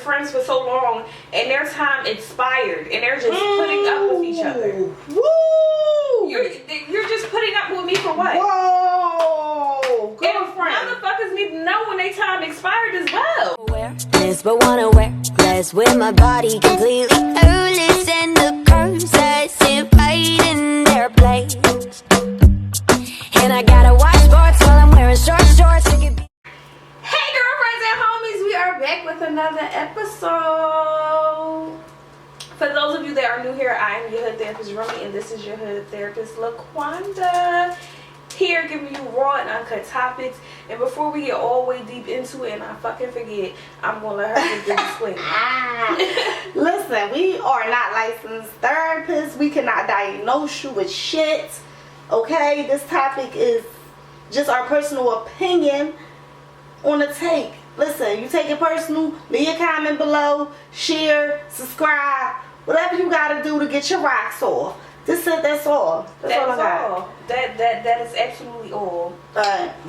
friends for so long and their time expired and they're just putting up with each other. Woo! You're just putting up with me for what? Whoa! Girlfriend. Motherfuckers need to know when their time expired as well. But wanna wear less with my body completely clueless, and the curves that sit right in their place. And I gotta watch sports while I'm wearing shorts. Hey girlfriends and homies, we are back with another episode. For those of you that are new here, I am your hood therapist Remi, and this is your hood therapist Laquanda. Here giving you raw and uncut topics. And before we get all the way deep into it and I fucking forget, I'm gonna let her give the disclaimer. Listen, we are not licensed therapists. We cannot diagnose you with shit. Okay, this topic is just our personal opinion on the take. Listen, you take it personal, leave a comment below, share, subscribe, whatever you gotta do to get your rocks off. That's all. That's all I got. That is absolutely all.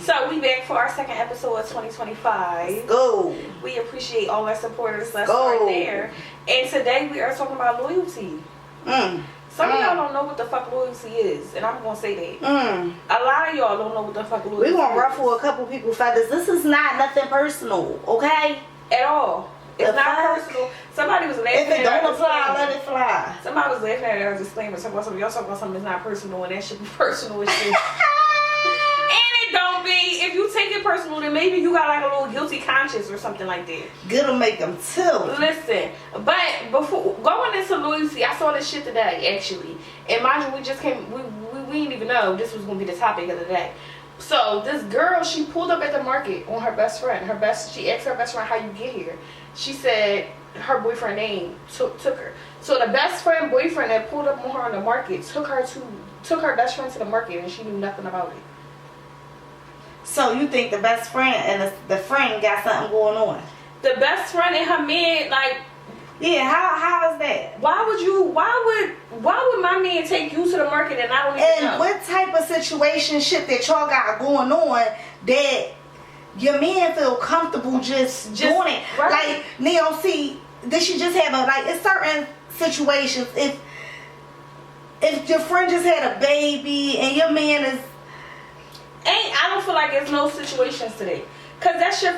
So we back for our second episode of 2025. Let's go. We appreciate all our supporters. Let's start there. And today we are talking about loyalty. Some of y'all don't know what the fuck loyalty is, and I'm gonna say that. A lot of y'all don't know what the fuck loyalty is. We gonna ruffle a couple people's feathers. This is not nothing personal, okay? At all. It's not personal. Somebody was laughing at If it don't apply, let it fly. Somebody was laughing at our disclaimer. Talking about something, y'all talking about something that's not personal, and that should be personal as shit. And it don't be. If you take it personal, then maybe you got like a little guilty conscience or something like that. Good'll make them too. Listen, but before going into loyalty, I saw this shit today actually, and mind you, we just came. We didn't even know this was gonna be the topic of the day. So this girl, she pulled up at the market on her best friend. She asked her best friend, "How you get here?" She said her boyfriend name took her. So the best friend boyfriend that pulled up on her on the market took her best friend to the market, and she knew nothing about it. So you think the best friend and the friend got something going on? The best friend and her man, like, yeah, how is that? Why would my man take you to the market and I don't even know? And what type of situation shit that y'all got going on that your man feel comfortable just doing it? Right. Like, now, see, this you just have it's certain situations. If your friend just had a baby and your man is I don't feel like there's no situations today. Cause that shit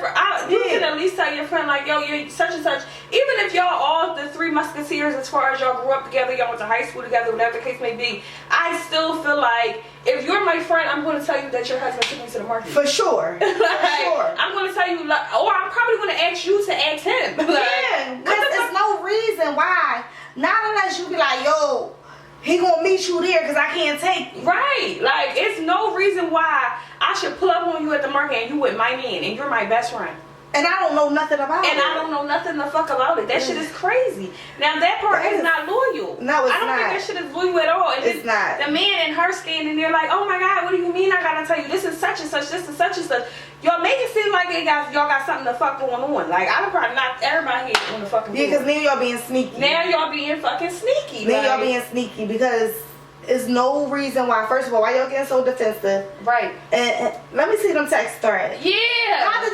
you can at least tell your friend like, yo, you're such and such. Even if y'all all the three musketeers, as far as y'all grew up together, y'all went to high school together, whatever the case may be, I still feel like if you're my friend, I'm going to tell you that your husband took me to the market. For sure. Like, for sure. I'm going to tell you, like, or I'm probably going to ask you to ask him. Like, yeah, because there's no reason why. Not unless you be like, yo, he gonna meet you there because I can't take you. Right. Like, it's no reason why I should pull up on you at the market and you with my man and you're my best friend. And I don't know nothing about it. And I don't know nothing the fuck about it. That shit is crazy. Now, that part is not loyal. No, it's not. I don't think that shit is loyal at all. And it's not. The man and her standing there like, oh my God, what do you mean I gotta tell you? This is such and such, this is such and such. Y'all make it seem like y'all got something to fuck going on. Like, I would probably knock everybody here on the fucking floor. Yeah, because now y'all being sneaky. Now y'all being fucking sneaky. Now y'all being sneaky because there's no reason why. First of all, why y'all getting so defensive? Right. And let me see them text threads. Yeah. How did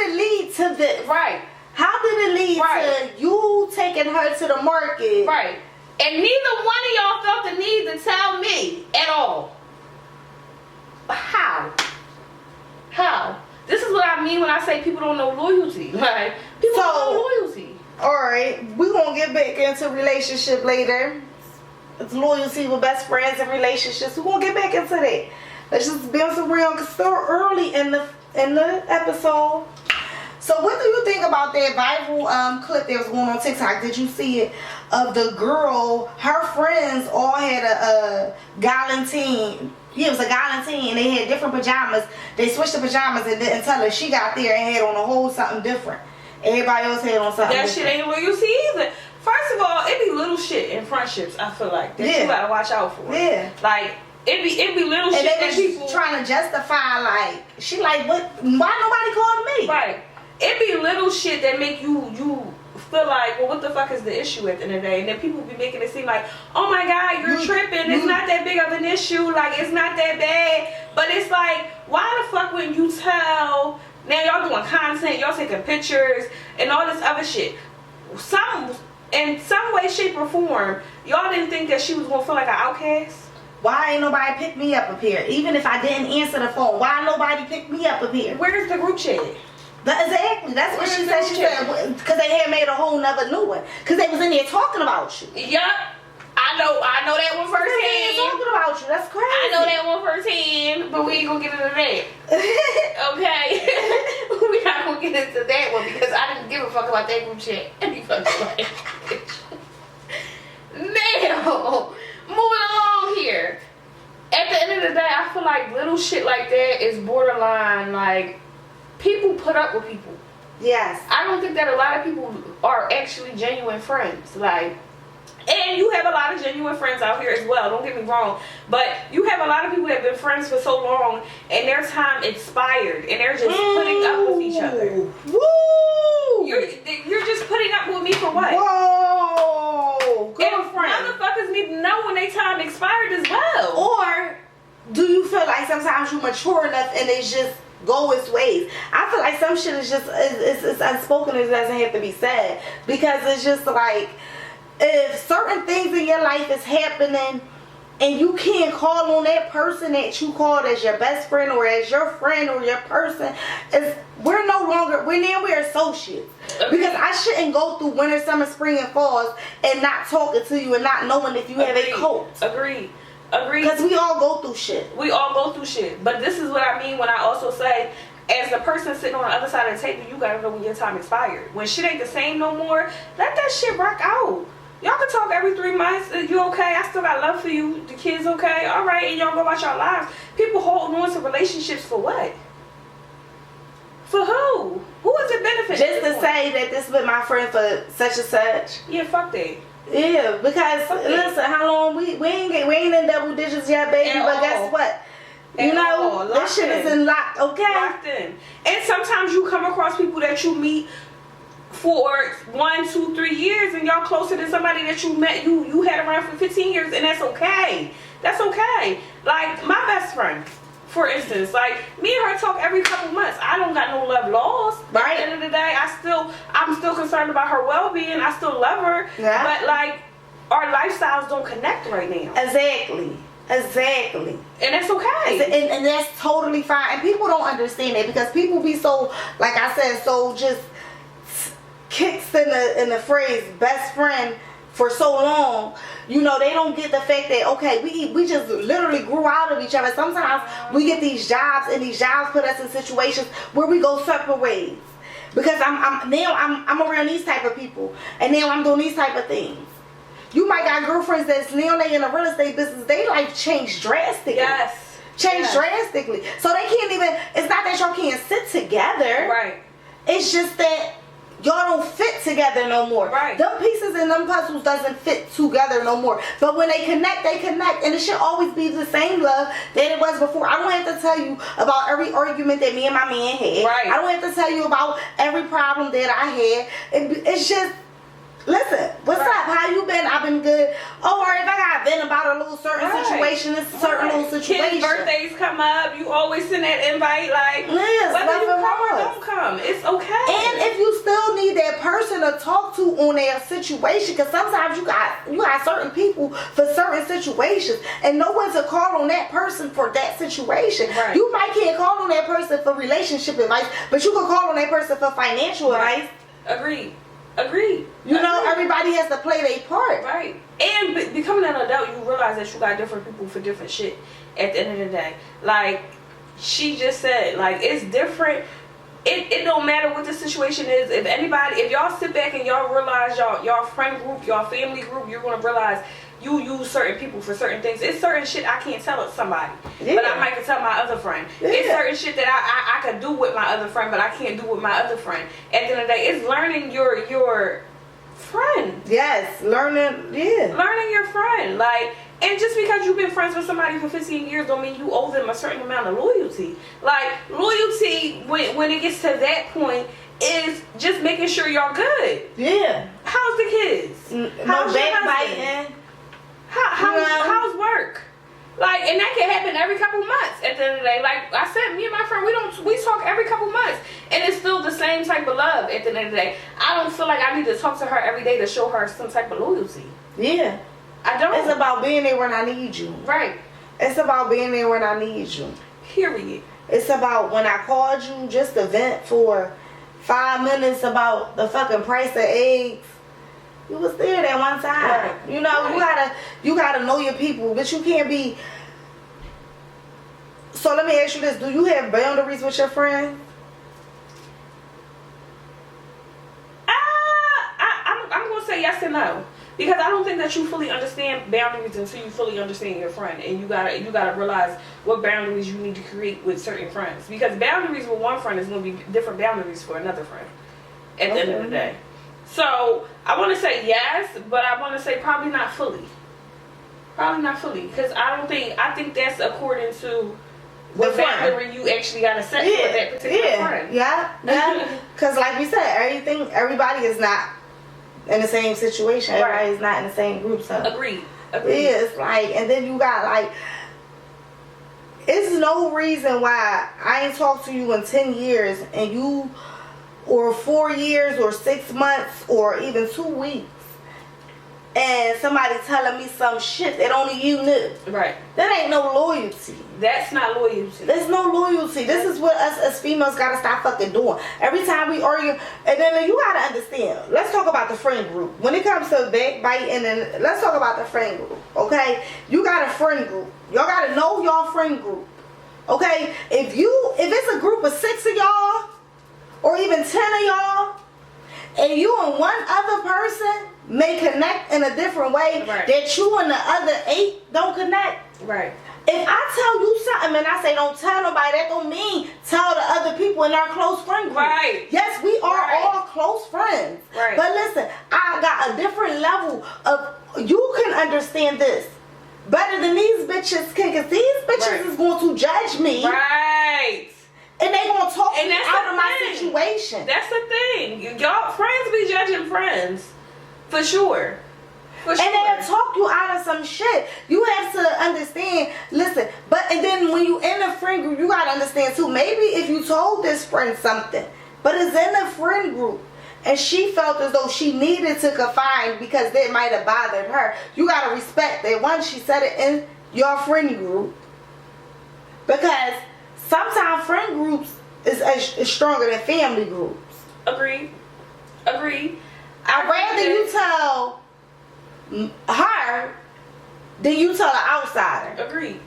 it lead to this? Right. How did it lead to you taking her to the market? Right. And neither one of y'all felt the need to tell me at all. How? This is what I mean when I say people don't know loyalty. Like, people don't know loyalty. Alright, we're going to get back into relationship later. It's loyalty with best friends and relationships. We're going to get back into that. Let's just be on some real, because it's still early in the episode. So what do you think about that viral clip that was going on TikTok? Did you see it? Of the girl, her friends all had a galantine. Yeah, it was a galantine, and they had different pajamas. They switched the pajamas and didn't tell her. She got there and had on a whole something different. Everybody else had on something that different. Shit ain't loyalty either. First of all, it be little shit in friendships, I feel like, that you gotta watch out for. Yeah. Like, it be little shit that people trying to justify, like, she like, what? Why nobody called me? Right. It be little shit that make you feel like, well, what the fuck is the issue at the end of the day? And then people be making it seem like, oh my God, you're tripping. It's not that big of an issue. Like, it's not that bad. But it's like, why the fuck wouldn't you tell Now y'all doing content, y'all taking pictures, and all this other shit. In some way, shape, or form, y'all didn't think that she was gonna feel like an outcast? Why ain't nobody pick me up here? Even if I didn't answer the phone, why nobody picked me up here? Where's the group chat? Exactly. That's what she said. She said because they had made a whole nother new one. Because they was in there talking about you. Yup. I know that one firsthand. They talking about you. That's crazy. I know that one firsthand, but we ain't gonna get into that. Okay? We're not gonna get into that one because I didn't give a fuck about that group chat. Any fucking way. Now, moving along here. At the end of the day, I feel like little shit like that is borderline, like, people put up with people. Yes. I don't think that a lot of people are actually genuine friends. Like, and you have a lot of genuine friends out here as well, don't get me wrong. But you have a lot of people that have been friends for so long and their time expired and they're just putting up with each other. Woo! You're just putting up with me for what? Whoa! Girlfriend. And motherfuckers need to know when their time expired as well. Or do you feel like sometimes you mature enough and it's just go its ways? I feel like some shit is just it's unspoken. It doesn't have to be said because it's just like if certain things in your life is happening and you can't call on that person that you called as your best friend or as your friend or your person, we're associates. Okay. Because I shouldn't go through winter, summer, spring, and falls and not talking to you and not knowing if you have a coat. Agreed. Because we all go through shit. We all go through shit. But this is what I mean when I also say, as the person sitting on the other side of the table, you gotta know when your time expired. When shit ain't the same no more, let that shit rock out. Y'all can talk every 3 months. You okay? I still got love for you. The kids okay? All right. And y'all go about your lives. People holding on to relationships for what? For who? Who is it benefiting? Just to say that this been my friend for such and such. Yeah, fuck that. Yeah, because listen, how long we ain't in double digits yet, baby. But guess what? You know, this shit is in locked. Okay. Locked in. And sometimes you come across people that you meet for 1, 2, 3 years and y'all closer than somebody that you met you had around for 15 years, and that's okay. That's okay. Like my best friend, for instance, like me and her talk every couple months. I don't got no love lost. Right. At the end of the day, I'm still concerned about her well-being. I still love her. Yeah. But like our lifestyles don't connect right now. Exactly. And that's okay. And that's totally fine. And people don't understand it because people be so, like I said, so just kicks in the phrase best friend for so long. You know, they don't get the fact that okay, we just literally grew out of each other. Sometimes we get these jobs and these jobs put us in situations where we go separate ways. Because I'm around these type of people and now I'm doing these type of things. You might got girlfriends that's now they in the real estate business, they life changed drastically. Yes. Changed drastically. So they can't even, it's not that y'all can't sit together. Right. It's just that y'all don't fit together no more. Right. Them pieces and them puzzles doesn't fit together no more. But when they connect. And it should always be the same love that it was before. I don't have to tell you about every argument that me and my man had. Right. I don't have to tell you about every problem that I had. It's just, listen, what's up? How you been? I've been good. Oh, or if I got been about a little certain situation, it's a certain little situation. Kids' birthdays come up, you always send that invite, like, whether you come or don't come, it's okay. And if you still need that person to talk to on their situation, because sometimes you got certain people for certain situations, and no one to call on that person for that situation. Right. You might can't call on that person for relationship advice, but you can call on that person for financial advice. Agreed. You know, everybody has to play their part. Right. And becoming an adult, you realize that you got different people for different shit at the end of the day. Like, she just said, like, it's different. It don't matter what the situation is. If y'all sit back and y'all realize y'all friend group, y'all family group, you're going to realize you use certain people for certain things. It's certain shit I can't tell somebody, but I might can tell my other friend. Yeah. It's certain shit that I could do with my other friend, but I can't do with my other friend. At the end of the day, it's learning your friend. Yes, learning your friend. Like, and just because you've been friends with somebody for 15 years don't mean you owe them a certain amount of loyalty. Like, loyalty, when it gets to that point, is just making sure y'all good. Yeah. How's the kids? No backbiting. How's work? Like, and that can happen every couple months at the end of the day. Like I said, me and my friend, we talk every couple months. And it's still the same type of love at the end of the day. I don't feel like I need to talk to her every day to show her some type of loyalty. Yeah. I don't. It's about being there when I need you. Right. It's about being there when I need you. Period. It's about when I called you just to vent for 5 minutes about the fucking price of eggs. You was there that one time. Right. You know, Right. you gotta know your people, but you can't be. So let me ask you this: do you have boundaries with your friends? I'm gonna say yes and no, because I don't think that you fully understand boundaries until you fully understand your friend, and you gotta realize what boundaries you need to create with certain friends. Because boundaries with one friend is gonna be different boundaries for another friend. At the end of the day. So I want to say yes, but I want to say probably not fully. Probably not fully, because I think that's according to what boundary you actually got to set with that particular friend. Yeah. Because like we said, everybody is not in the same situation. Right. Everybody is not in the same group. So Agreed. yeah, it's like, and then you got like, it's no reason why I ain't talked to you in 10 years and you, or 4 years or 6 months or even 2 weeks, and somebody telling me some shit that only you knew. Right. That ain't no loyalty. That's not loyalty. There's no loyalty. This is what us as females gotta stop fucking doing. Every time we argue, and then you gotta understand. Let's talk about the friend group. When it comes to backbiting, and let's talk about the friend group. Okay, you got a friend group. Y'all gotta know y'all friend group. Okay, if it's a group of 6 of y'all, or even 10 of y'all, and you and one other person may connect in a different way, right, that you and the other 8 don't connect. Right. If I tell you something and I say don't tell nobody, that don't mean tell the other people in our close friend group. Right. Yes, we are Right. all close friends. Right. But listen, I got a different level of, you can understand this better than these bitches can, because these bitches Right. is going to judge me. Right. And they gonna talk And me that's out the of my thing. situation. That's the thing. Y'all friends be judging friends. For sure. For sure. And they'll talk you out of some shit. You have to understand, listen, and then when you in a friend group, you gotta understand too, maybe if you told this friend something, but it's in a friend group, and she felt as though she needed to confide because that might have bothered her, you gotta respect that. Once she said it in your friend group, because sometimes friend groups is stronger than family groups. Agreed. I'd rather you tell her than you tell the outsider.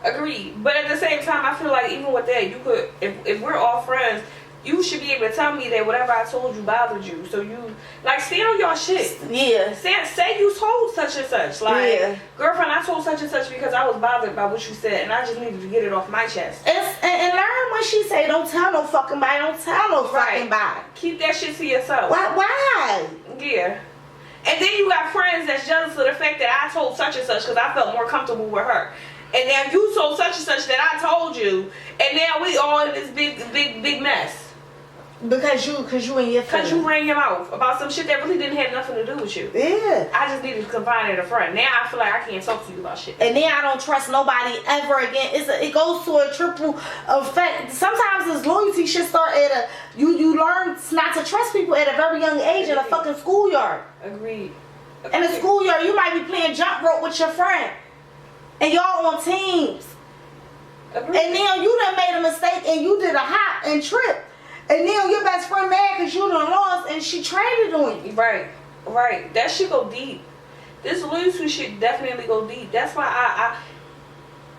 Agreed. But at the same time, I feel like even with that, you could, if we're all friends, you should be able to tell me that whatever I told you bothered you. So you, like, stand on your shit. Yeah. Say you told such and such. Like, girlfriend, I told such and such because I was bothered by what you said, and I just needed to get it off my chest. And learn when she say, don't tell no fucking body, don't tell no fucking body. Keep that shit to yourself. Why? Yeah. And then you got friends that's jealous of the fact that I told such and such because I felt more comfortable with her. And now you told such and such that I told you, and now we all in this big mess. Because you and your feelings. Because you ran your mouth about some shit that really didn't have nothing to do with you. Yeah. I just needed to confide in a friend. Now I feel like I can't talk to you about shit. And then I don't trust nobody ever again. It goes to a triple effect. Sometimes this loyalty should start at you learn not to trust people at a very young age in a fucking schoolyard. Agreed. In a schoolyard, you might be playing jump rope with your friend. And y'all on teams. Agreed. And now you done made a mistake and you did a hop and trip. And now your best friend mad because you done lost and she traded on you. Right. That shit go deep. This loyalty shit definitely go deep. That's why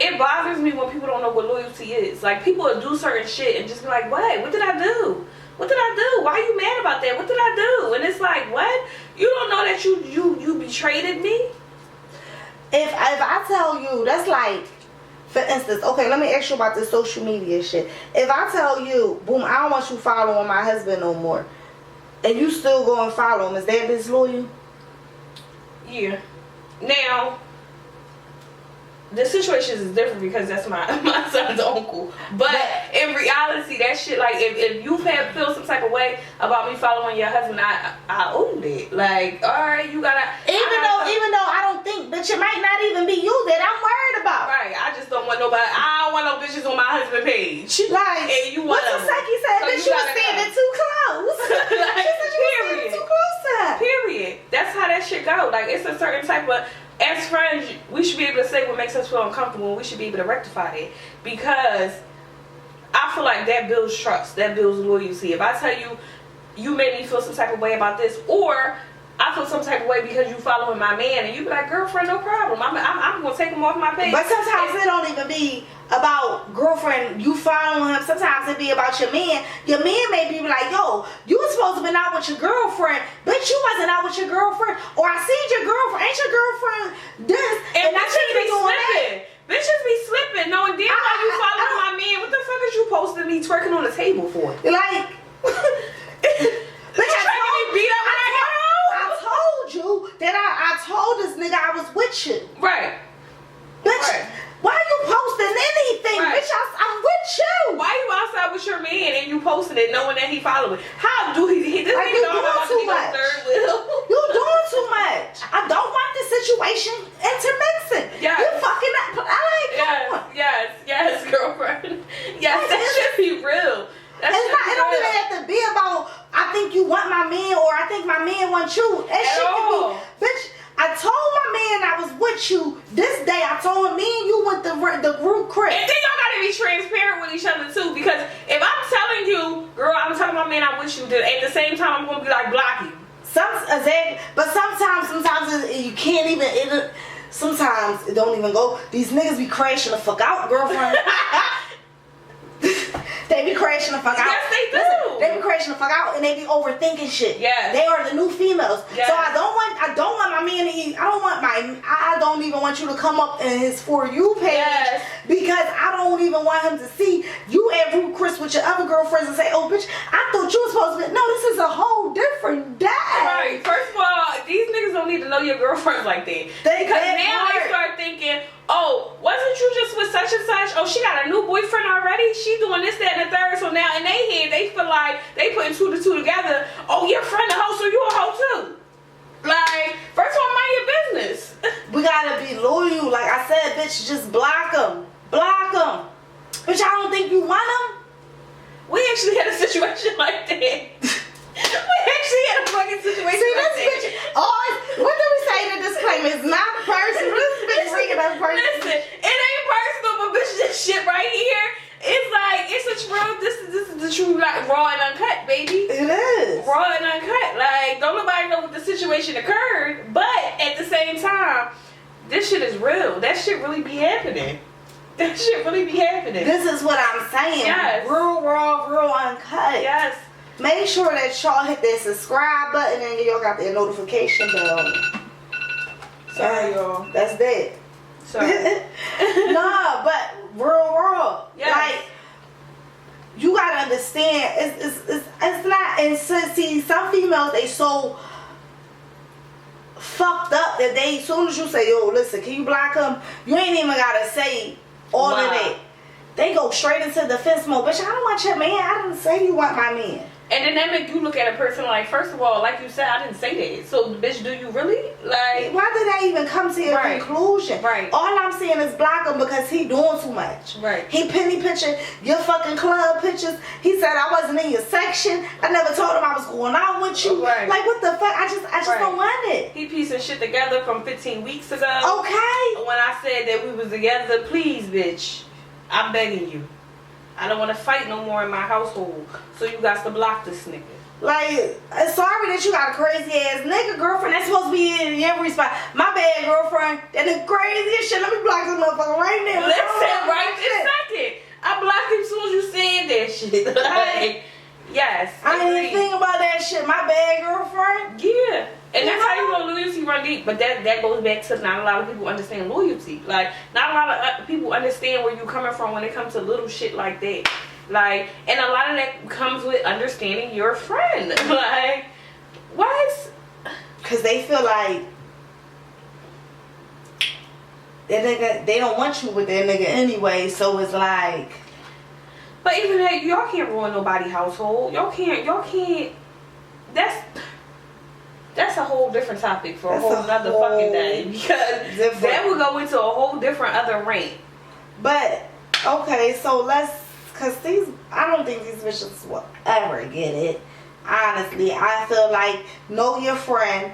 it bothers me when people don't know what loyalty is. Like, people will do certain shit and just be like, what did I do? What did I do? Why are you mad about that? What did I do? And it's like, what? You don't know that you betrayed me? If I tell you, that's like, for instance, okay, let me ask you about this social media shit. If I tell you, boom, I don't want you following my husband no more, and you still go and follow him, is that disloyal? Yeah. Now, the situation is different because that's my son's uncle. But in reality, that shit, like, if you feel some type of way about me following your husband, I owned it. Like, all right, you gotta. Even though I don't think, bitch, it might not even be you that I'm worried about. Right, I just don't want nobody. I don't want no bitches on my husband page. Like, and you what want Saki said, so bitch, you was standing too close. Like, She said you was standing too close to her. Period. That's how that shit go. Like, it's a certain type of. As friends, we should be able to say what makes us feel uncomfortable, and we should be able to rectify it. Because I feel like that builds trust, that builds loyalty. If I tell you, you made me feel some type of way about this, or I feel some type of way because you following my man, and you be like, girlfriend, no problem. I'm gonna take him off my page. But sometimes it don't even be about girlfriend, you following him. Sometimes it be about your man. Your man may be like, yo, you was supposed to be out with your girlfriend, but you wasn't out with your girlfriend. Or I seen your girlfriend, ain't your girlfriend this? And I bitches be doing slipping. that. Bitches be slipping. Knowing damn well you following my man. What the fuck is you posting me twerking on the table for? Like, bitch, I told you that I told this nigga I was with you. Right. Bitch, Right. why you posting anything? Right. Bitch, I'm with you. Why you outside with your man and you posting it knowing that he following? How do he this Like, nigga you don't know doing about to too be no much. third wheel? You doing too much. I don't want this situation intermixing. Yes. You fucking up. Yes, girlfriend. Yes, that should be real. That It should be don't real. even have to be about I think you want my man or I think my man wants you. That shit can be, bitch. I told my man I was with you this day. I told him me and you went the group crib. And then y'all gotta be transparent with each other too, because if I'm telling you, girl, I'm telling my man I'm with you, then at the same time I'm gonna be like block you. But sometimes you can't even. Sometimes it don't even go. These niggas be crashing the fuck out, girlfriend. They be crashing the fuck out. Yes, they do. Listen, they be crashing the fuck out and they be overthinking shit. Yes. They are the new females. Yes. So I don't want my man to eat. I don't even want you to come up in his For You page. Yes. Because I don't even want him to see you at Ruth Chris with your other girlfriends and say, oh bitch, I thought you were supposed to be. No, this is a whole different day. Right. First of all, these niggas don't need to know your girlfriend like that. Because now they start thinking, oh, wasn't you just with such and such? Oh, she got a new boyfriend already? She doing this, that, and the third. So now in their head, they feel like they putting two to two together. Oh, your friend a hoe, so you a hoe too. Like, first of all, mind your business. We gotta be loyal. Like I said, bitch, just block them. Block them. Bitch, I don't think you want them. We actually had a situation like that. We actually had a fucking situation See, like this that. bitch, always, what do we say in the disclaimer? It's not personal. This bitch ringing up personal. Listen, it ain't personal, but bitch, this shit right here, it's like, it's a true, this is the true, like, raw and uncut, baby. It is. Raw and uncut. Like, don't nobody know what the situation occurred, but at the same time, this shit is real. That shit really be happening. That shit really be happening. This is what I'm saying. Yes. Real raw, real uncut. Yes. Make sure that y'all hit that subscribe button and y'all got that notification bell. Sorry, y'all. That's that. Sorry. Nah, but real raw. Yes. Like, you gotta understand, it's not, and see, some females, they so fucked up that they, as soon as you say, yo, listen, can you block them? You ain't even gotta say all of that. They go straight into defense mode. Bitch, I don't want your man. I didn't say you want my man. And then that make you look at a person like, first of all, like you said, I didn't say that. So, bitch, do you really? Like, why did I even come to your conclusion? Right. All I'm saying is block him because he doing too much. Right. He penny pitching your fucking club pictures. He said I wasn't in your section. I never told him I was going out with you. Right. Like, what the fuck? I just Right. don't want it. He piecing shit together from 15 weeks ago. Okay. When I said that we was together, please, bitch, I'm begging you. I don't want to fight no more in my household. So you got to block this nigga. Like, sorry that you got a crazy ass nigga girlfriend that's supposed to be in every spot. My bad girlfriend, that the craziest shit. Let me block this motherfucker right now. Listen, right this second. I blocked him as soon as you said that shit. Like, yes. I didn't even think about that shit. My bad girlfriend. Yeah. And that's how you know loyalty run deep. But that goes back to not a lot of people understand loyalty. Like, not a lot of people understand where you're coming from when it comes to little shit like that. Like, and a lot of that comes with understanding your friend. Like, what? Because they feel like that nigga, they don't want you with that nigga anyway. So it's like. But even that, y'all can't ruin nobody's household. Y'all can't. That's a whole different topic for a whole nother fucking day, because that would go into a whole different other rant. But okay, so cause I don't think these bitches will ever get it. Honestly, I feel like know your friend.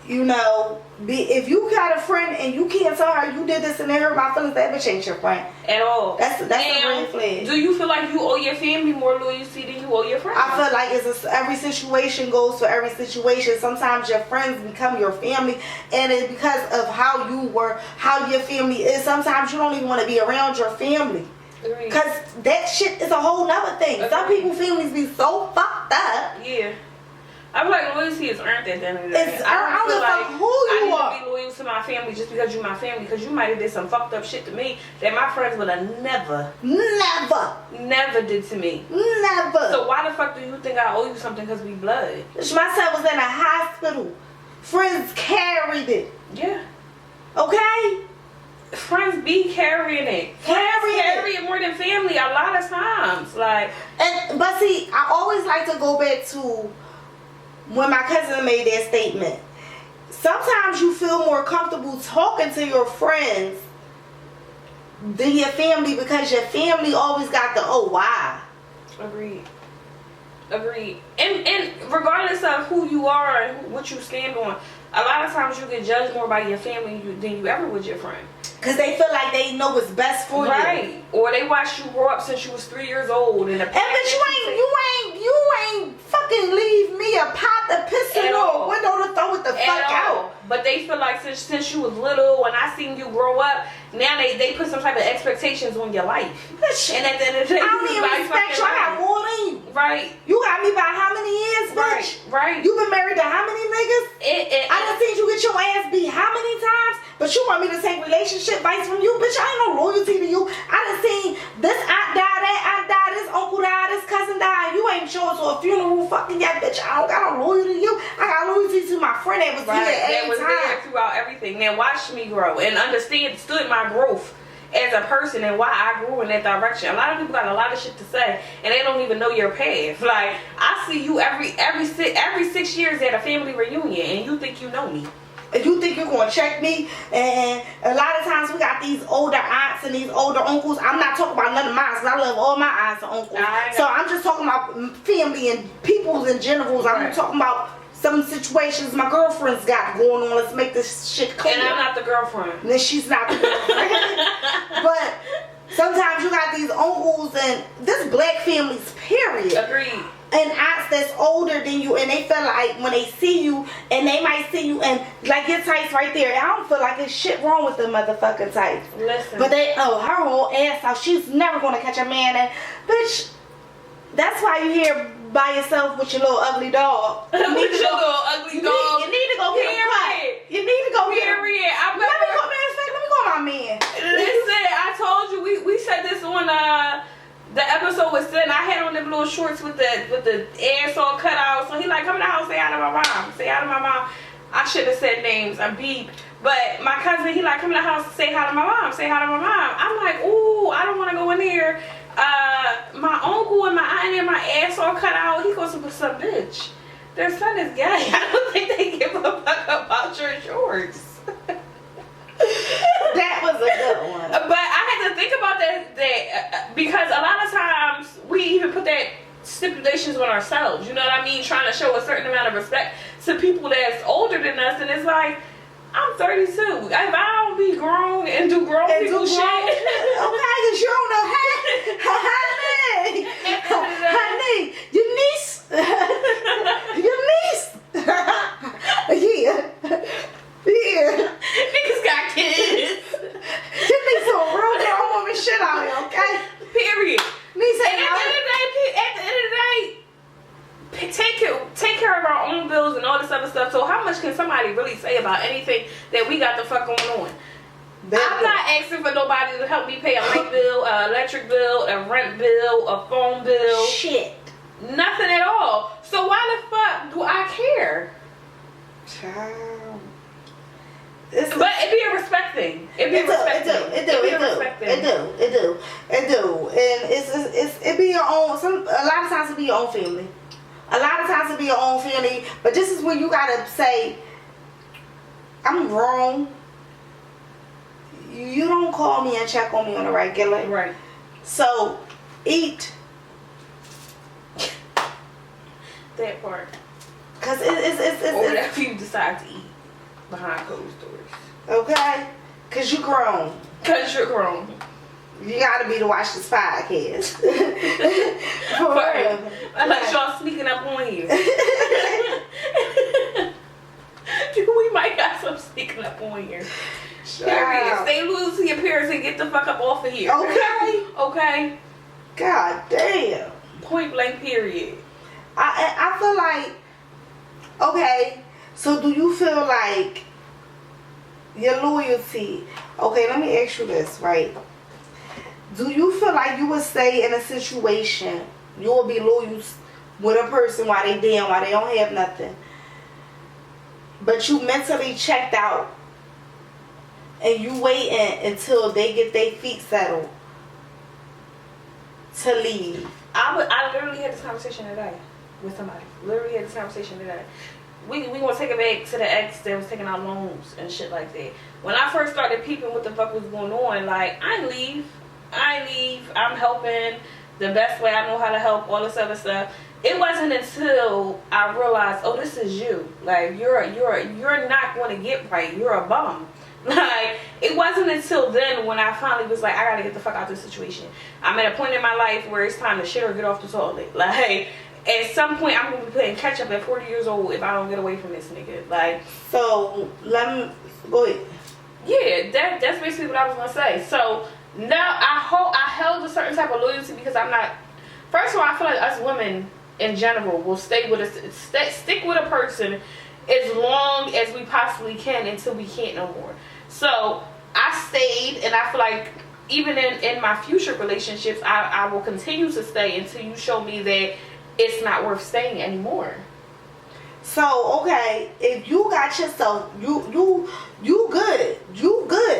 You know, if you got a friend and you can't tell her you did this and it hurt my feelings, that bitch ain't your friend at all. That's a red flag. Do you feel like you owe your family more loyalty than you owe your friends? I feel like every situation goes for every situation. Sometimes your friends become your family, and it's because of how your family is. Sometimes you don't even want to be around your family. Because that shit is a whole nother thing. Some people's families be so fucked up. Yeah. I feel like loyalty is earned at the end of the day. I don't feel like who you are. I need to be loyal to my family just because you're my family. Because you might have did some fucked up shit to me that my friends would have never did to me. Never. So why the fuck do you think I owe you something because we blood? My son was in a hospital. Friends carried it. Yeah. Okay? Friends be carrying it. Carry it more than family a lot of times. But see, I always like to go back to when my cousin made that statement. Sometimes you feel more comfortable talking to your friends than your family because your family always got the why. Agreed. And regardless of who you are and what you stand on, a lot of times you get judged more by your family than you ever would your friend. Because they feel like they know what's best for you. Right. Or they watched you grow up since you was 3 years old. And but you ain't fucking leave me a pot to piss in or a window to throw it the fuck out. But they feel like since you was little, when I seen you grow up, now they put some type of expectations on your life. Bitch, and at the end of the day, I don't even respect you. I got more than you. Right. You got me by how many years, bitch? Right. You been married to how many niggas? I done seen you get your ass beat how many times? But you want me to take relationship advice from you? Bitch, I ain't no loyalty to you. I done seen this aunt die, that aunt die, this uncle die, this cousin die. You ain't showing to a funeral fucking yet, bitch. I don't got no loyalty to you. I got loyalty to my friend that was there throughout everything. Now watch me grow and understood my growth as a person and why I grew in that direction. A lot of people got a lot of shit to say and they don't even know your path. Like, I see you every 6 years at a family reunion and you think you know me. If you think you're going to check me, and a lot of times we got these older aunts and these older uncles. I'm not talking about none of mine because I love all my aunts and uncles. So I'm just talking about family and peoples in general. I'm talking about some situations my girlfriend's got going on. Let's make this shit clear. And I'm not the girlfriend. Then she's not the girlfriend. But sometimes you got these uncles and this black families, period. Agreed. And aunts that's older than you, and they feel like when they see you, and they might see you, and like your tights right there. I don't feel like there's shit wrong with the motherfucking tights. Listen. But her whole ass out. She's never gonna catch a man, and bitch, that's why you here by yourself with your little ugly dog. You need to go get him cut. You need to go get him. Let me call my man. Listen, I told you we said this on the episode was then I had on them little shorts with the ass all cut out. So he like, come in the house, say hi to my mom. Say hi to my mom. I should have said names. I'm beep. But my cousin, he like, come in the house, say hi to my mom. Say hi to my mom. I'm like, ooh, I don't want to go in there. My uncle and my aunt and my ass all cut out. He goes with some bitch. Their son is gay. I don't think they give a fuck about your shorts. That was a good one. But I had to think about that because a lot of times we even put that stipulations on ourselves. You know what I mean? Trying to show a certain amount of respect to people that's older than us, and it's like, I'm 32. If I don't be grown and do grown people shit, okay, because you don't know, honey, your niece, yeah. Niggas got kids. You need some real grown woman shit out here, okay? Period. And at the end of the day, take care of our own bills and all this other stuff. So how much can somebody really say about anything that we got the fuck going on? I'm not asking for nobody to help me pay a light bill, an electric bill, a rent bill, a phone bill. Shit. Nothing at all. So why the fuck do I care? Child. But it be a respect thing. respecting. It be respecting. It do. And it be your own. A lot of times it be your own family. A lot of times it be your own family. But this is when you gotta say, I'm grown. You don't call me and check on me on a regular. Right. So eat. That part. Cause it's or whatever you decide to eat behind closed doors. Okay? Cause you grown. Cause you're grown. You gotta be to watch this podcast. For Right. real. Unless y'all sneaking up on you. We might got some sneaking up on you. Period. Stay loyal to your parents and get the fuck up off of here. Okay? Okay? God damn. Point blank period. I feel like, okay, so do you feel like your loyalty, okay, let me ask you this, right? Do you feel like you would stay in a situation, you will be loyal with a person while they down, while they don't have nothing, but you mentally checked out and you waiting until they get their feet settled to leave? I literally had this conversation today with somebody. Literally had this conversation today. We gonna take it back to the ex that was taking out loans and shit like that. When I first started peeping what the fuck was going on, like, I ain't leave. I'm helping the best way I know how to help, all this other stuff. It wasn't until I realized, oh, this is you. Like, you're not going to get right. You're a bum. Like, it wasn't until then when I finally was like, I gotta get the fuck out of this situation. I'm at a point in my life where it's time to shit or get off the toilet. Like, at some point I'm gonna be playing catch up at 40 years old if I don't get away from this nigga. Like, so let me go ahead. Yeah, that's basically what I was gonna say. So now I held a certain type of loyalty because I'm not. First of all, I feel like us women in general will stick with a person as long as we possibly can until we can't no more. So I stayed, and I feel like even in my future relationships, I will continue to stay until you show me that it's not worth staying anymore. So, okay, if you got yourself, you good.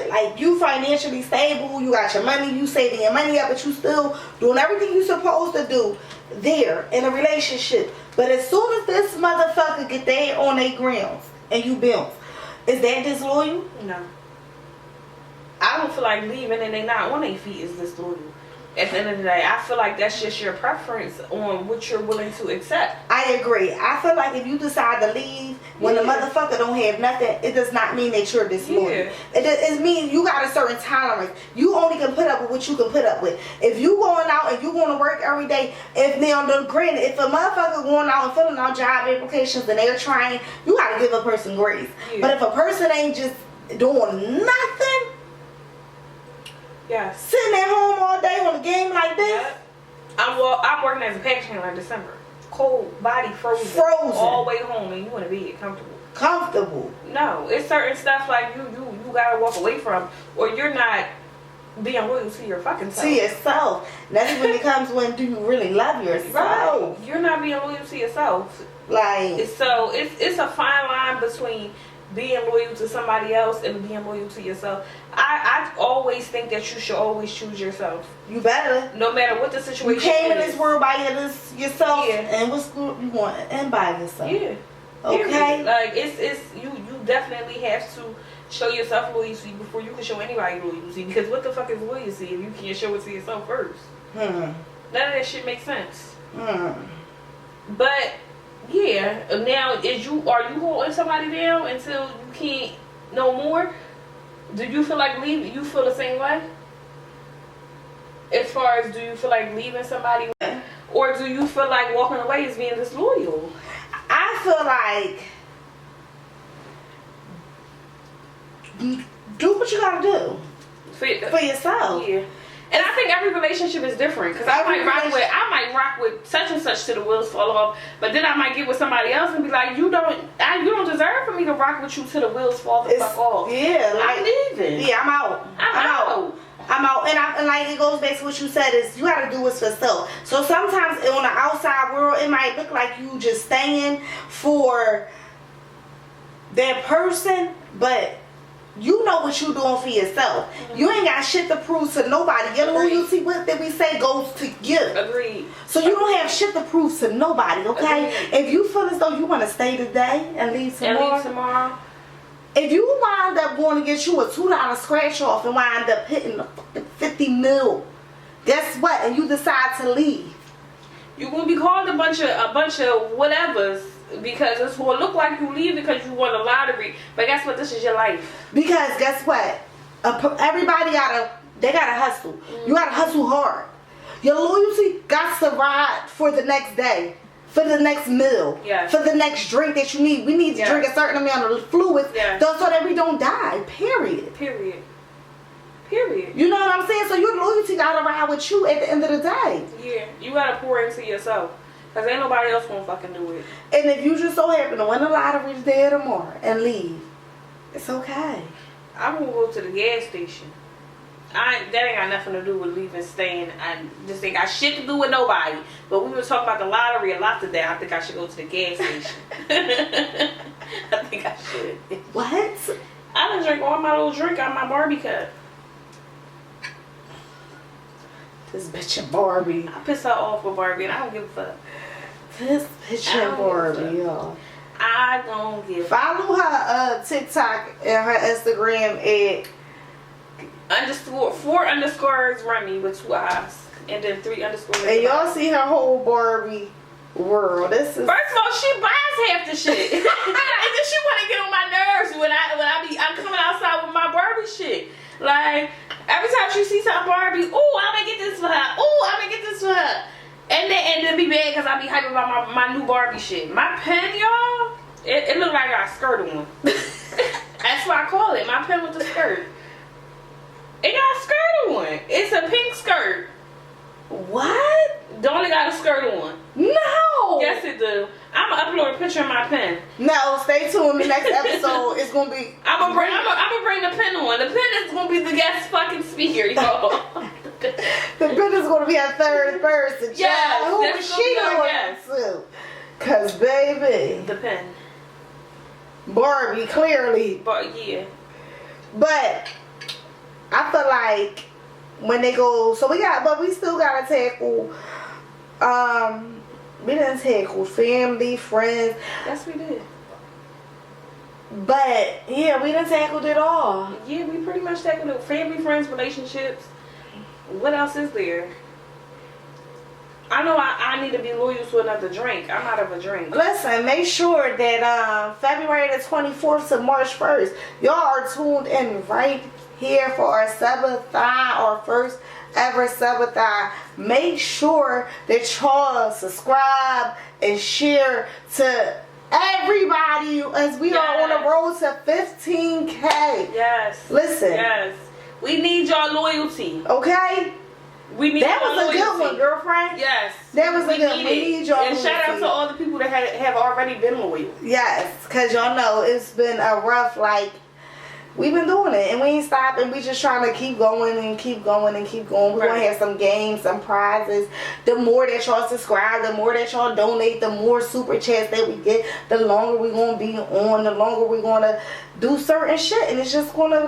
Like, you financially stable, you got your money, you saving your money up, but you still doing everything you supposed to do there in a relationship. But as soon as this motherfucker get there on their grounds and you bounce, is that disloyal? No. I don't feel like leaving and they not on their feet is disloyal. At the end of the day, I feel like that's just your preference on what you're willing to accept. I agree. I feel like if you decide to leave when the motherfucker don't have nothing, it does not mean that you're disloyal. Yeah. It means you got a certain tolerance. You only can put up with what you can put up with. If you going out and you going to work every day, granted, if a motherfucker going out and filling out job applications and they're trying, you got to give a person grace. Yeah. But if a person ain't just doing nothing, yes, sitting at home all day on a game like this. Yep. I'm working as a package handler in December. Cold body, frozen all the way home, and you want to be comfortable. No, it's certain stuff like you gotta walk away from, or you're not being loyal to your fucking self. To yourself. That's when it comes when do you really love yourself? Right. You're not being loyal to yourself. Like, so it's a fine line between being loyal to somebody else and being loyal to yourself. I always think that you should always choose yourself. You better. No matter what the situation is. You came in this world by yourself, yeah, and what's good you want, and by yourself. Yeah. Okay. Like, it's you definitely have to show yourself loyalty before you can show anybody loyalty. Because what the fuck is loyalty if you can't show it to yourself first? None of that shit makes sense. But yeah, now are you holding somebody down until you can't no more? Do you feel like leaving? You feel the same way? As far as, do you feel like leaving somebody, or do you feel like walking away is being disloyal? I feel like do what you gotta do for yourself. Yeah. And I think every relationship is different, because I might rock with such and such till the wheels fall off, but then I might get with somebody else and be like, you don't deserve for me to rock with you till the wheels fall the fuck off. Yeah, like, I'm leaving. Yeah, I'm out. And like, it goes back to what you said, is you gotta do what's for self. So sometimes on the outside world, it might look like you just staying for that person, but You know what you doing for yourself. You ain't got shit to prove to nobody. Your loyalty, what did we say, goes to you. Agreed. So you don't have shit to prove to nobody, okay? Agreed. If you feel as though you want to stay today and leave tomorrow, if you wind up going to get you a $2 scratch off and wind up hitting the fucking 50 mil, guess what? And you decide to leave. You're gonna be called a bunch of whatevers because it's gonna look like you leave because you won a lottery. But guess what? This is your life. Because guess what? Everybody gotta hustle. You gotta hustle hard. Your loyalty got to ride for the next day, for the next meal, for the next drink that you need. We need to drink a certain amount of fluids so that we don't die. Period. You know what I'm saying? So your loyalty gotta ride with you at the end of the day. Yeah, you gotta pour into yourself. Because ain't nobody else gonna fucking do it. And if you just so happen to win the lottery today or tomorrow and leave, it's okay. I'm gonna go to the gas station. That ain't got nothing to do with leaving, staying. I just ain't got shit to do with nobody. But we were talking about the lottery a lot today. I think I should go to the gas station. I think I should. What? I done drink all my little drink out my Barbie cup. This bitch and Barbie. I piss her off with Barbie and I don't give a fuck. This bitch and Barbie, y'all. I don't give a fuck. Follow her TikTok and her Instagram at _4 underscores Remi with 2 eyes. And then 3 underscores. And y'all see her whole Barbie world. This is first of all, she buys half the shit. And then she wanna get on my nerves when I'm coming outside with my Barbie shit. Like every time she sees something Barbie, ooh, I'm gonna get this for her. Ooh, I'm gonna get this for her. And then be bad because I be hyped about my new Barbie shit. My pen, y'all, it look like I got a skirt on. That's what I call it. My pen with the skirt. It got a skirt on. It's a pink skirt. what? Don't it got a skirt on? No. Yes, it do. I'm gonna upload a picture of my pen. No, stay tuned. The next episode is gonna be. I'm gonna bring the pen on. The pen is gonna be the guest fucking speaker, y'all. The pen is gonna be a third person. Yes, who that's is gonna she be our going guest. to? Cause baby, The pen. Barbie clearly. But yeah. But I feel like when they go, so we still gotta tackle. We didn't tackle family, friends. Yes, we did. But yeah, we done tackled it all. Yeah, we pretty much tackled it. Family, friends, relationships. What else is there? I know I need to be loyal to another drink. I'm out of a drink. Listen, make sure that February the 24th to March 1st, y'all are tuned in right here for our subathon, our first ever subathon. Make sure that y'all subscribe and share to everybody as we are on the road to 15K. Yes. Listen. Yes. We need y'all loyalty. Okay? We need that y'all was a loyalty. good one, girlfriend. Yes. That was a good one. We need y'all And shout out to all the people that have already been loyal. Yes, because y'all know it's been a rough, we've been doing it and we ain't stopping. We just trying to keep going and keep going and keep going. We're going to have some games, some prizes. The more that y'all subscribe, the more that y'all donate, the more super chats that we get, the longer we're going to be on, the longer we're going to do certain shit. And it's just going to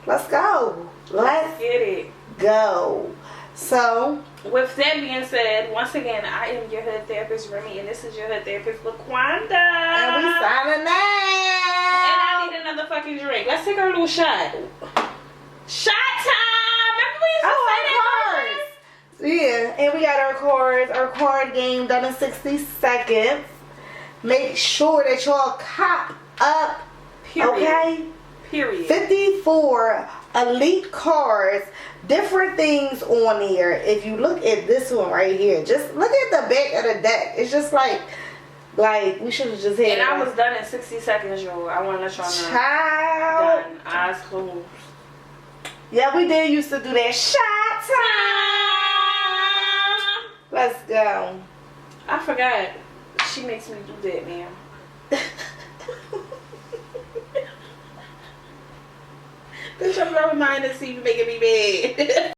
let's go. Let's get it. Go. So, with that being said, once again, I am your hood therapist, Remi, and this is your hood therapist, Laquanda. And we signing out. And I need another fucking drink. Let's take our little shot. Shot time! Remember we used to say that? Yeah, and we got our card game done in 60 seconds. Make sure that y'all cop up. Period. Okay? Period. 54 elite cards, different things on here. If you look at this one right here, just look at the back of the deck. It's just like we should have just had. And I was done in 60 seconds, y'all. I want to let y'all know. Child. Done. Eyes closed. Yeah, we did used to do that. Shot time. Let's go. I forgot. She makes me do that, man. Bitch, I'm not reminded to see you making me mad.